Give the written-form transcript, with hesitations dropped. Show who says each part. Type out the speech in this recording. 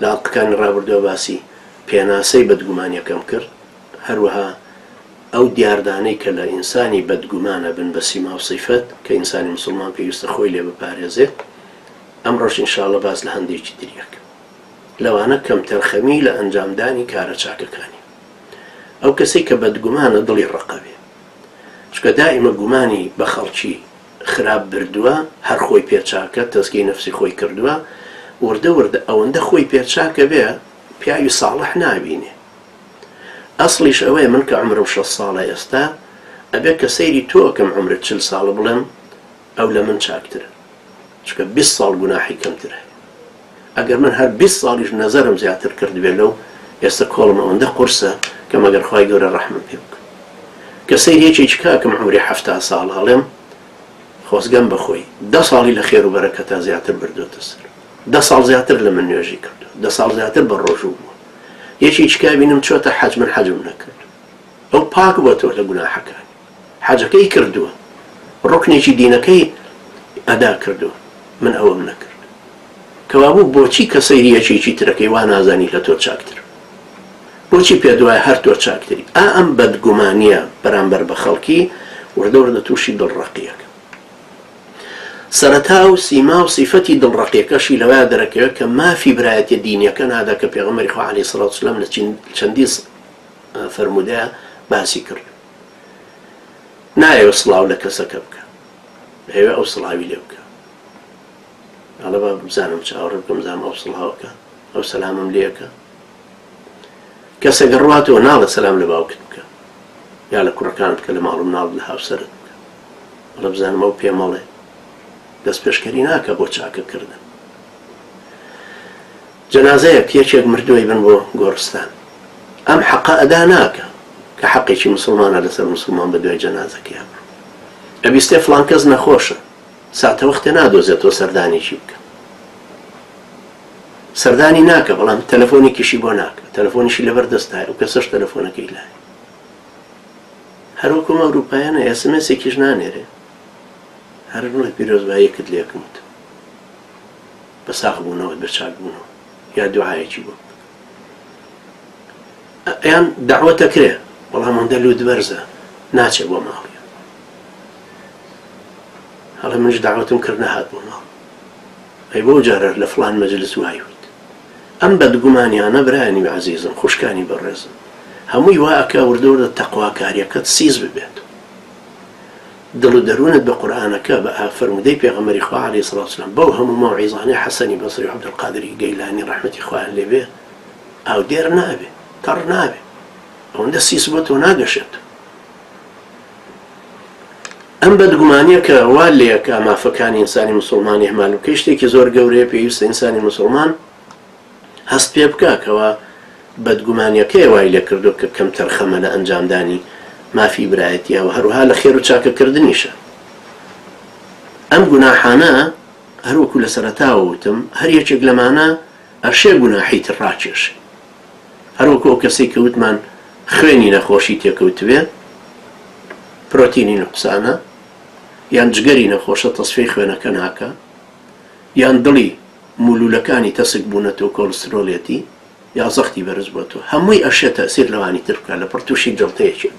Speaker 1: لاقەکانی ڕابردووە باسی پێناسەی بەدگومانیەکەم کرد هەروەها ئەو دیاردانەی کە لە ئینسانی بەدگومانە بن بە سیما و سیفەت کە ئینسانی مسلمان پێویستە خۆی لێ بپارێزێت ئەمڕۆژ ئینشاءڵڵا باس لە هەندێکی تریەکە لەوانە کەم تەرخەمی لە ئەنجامدانی کارە چاکەکانی ئەو کەسەی کە بەدگومانە دڵی ڕقەبێ چکە دائیمە گومانی بە خەڵکی خراپ بردووە هەر خۆی پێچاکە تەزکیەی نەفسی خۆی کردووە وردە وردە ئەوەندە خۆی پێچاکە بێ پیاوی ساڵح نابینێ ئەسڵیش ئەوەیە من کە عمرم 6 ساڵە ئێستا ئەبێ کە سەیری تۆکەم عمرت 40 ساڵە بڵێم ئەو لە من چاکترە چکە 20 ساڵ گوناحی کەمترە ئەگەر من هەر 20 ساڵیش نەزەرم زیاتر کردبێ لەو ئێستا کۆڵم ئەوەندە قورسە کە مەگەر خوای گەورە ڕەحمم پێ بکە کە سەیرێکی کاکەم عمری 70 ساڵ هەڵێم خۆزگەم بەخۆی 10 ساڵی لە خێر و بەرەکەتا زیاتر بردوتە سەر 10 ساڵ زیاتر لە من نوێژی کردو 10 ساڵ زیاتر بە ڕۆژوو بووە یەکی چکا بینم چۆتە حەج من حەجم نەکرد ئەو پاک بۆ تۆ لە گوناحەکانی حەجەکەی کردووە ڕوکنێکی دینەکەی ئەدا کردووە من ئەوەم نەکرد کەوابوو بۆچی کە سەیریەکێکی ترەکەی وا نازانی لە تۆ چاکتر بۆچی پێ دوایە هەر تۆ چاکتری ئەم بەدگومانیە بەرامبەر بە خەڵکی وردە وردە تووشی دڵڕەقیەکە سەرەتا و سیما و سیفەتی دڵڕەقیەکەشی لەوایە دەرەکەوێت کە مافی برایەتە دینیەکە نادا کە پێغەمبەری خوا عەلەیهی سەڵات وسەلام لە چەندی فەرمودەیە باسی کرد نایەوە سڵاو لە کەسەکە بکە هەیە ئەو سڵاوی لێ بکە هەڵە با بزانم چاوەڕێ بکەم بزانم ئەو سڵاوەکە ئەو سەلامم لێەکە کەسێک ڕواتەوە ناڵە سەلام لە باوکت بکە یا لە کوڕەکانت بکە لە ماڵ و مناڵ لە هاوسەرت بکە هەڵە بزانم ئەو پێمەڵێ دەست پێشکەری ناکە بۆ چاکەکردن جەنازەیەک یەکێک مردووی بن بۆ گۆڕستان ئەم حەقە ئەدا ناکە کە حەقێکی مسلمانە لەسەر مسلمان بە دوای جەنازەکەی ئەبیستێ فڵان کەس نەخۆشە ساتە وەختێ نادۆزێتەوە سەردانێکی بکە سەردانی ناکە بەڵام تەلەفۆنێکیشی بۆ ناکە تەلەفۆنیشی لەبەر دەستایە و کەسەش تەلەفۆنەکەی لایە هەروەکوم ئەوروپایانە ئێسمێسێکیش نانێرێ هەر بڵێ پیرۆزباییەکت لێکمت بە ساغ بوونەوە بە چاک بوونەوە یا دوعایەکی بۆ یان داوەتەکرێ بەڵام ئەوەندە لود بەرزە ناچێ بۆ ماڵی هەڵێ منش داوەتم کرد نەهات بۆ ماڵ ئەی بۆ جارە لە فڵان مەجلس وایوت ئەم بەدگومانیانە برایانی عەزیزم خوشکانی بەڕێزم هەمووی وا ئەکا وردە وردە تەقواکاریەکەت سیز ببێت دڵ و دەروونت بە قورئانەکە بە فەرمودەی پێغەمبەری خوا عەلەیهی سەڵات وسەلام بەو هەموو مەوعیزانەی حەسەنی بەسری و عەبدولقادری گەیلانی ڕەحمەتی خوایان لێبێ ئاو دێر نابێ تەڕ نابێ ئەوەندە سیس بۆ تۆ ناگەشێت ئەم بەدگومانیە کە وا لێیەکە مافەکانی ئینسانی مسلمانی هەمال بکە شتێکی زۆر گەورەیە پێویستە ئینسانی مسلمان هەست پێ بکە کەوا بەدگومانیەکەی وای لێ کردو کە کەم تەرخەمە لە ئەنجامدانی مافی برایەتیە و هەروەها لە خێر و چاکەکردنیشە ئەم گوناحانە هەروەکو لە سەرەتاوە وتم هەر یەکێک لەمانە ئەرشێ گوناحی تر ڕاکێشێ هەروەکو ئەو کەسەی کە وتمان خوێنی نەخۆشی تێکەوتوێ پرۆتینی نوقسانە یان جگەری نەخۆشە تەسفیەی خوێنەکە ناکە یان دڵی مولولەکانی تەسک بوونەتەوە کۆلسترۆلێتی یا زەختی بەرز بۆتەوە هەمووی ئەشێ تەئسیر لەوانی تر بکات لە پڕتوشی جڵتەیەکێک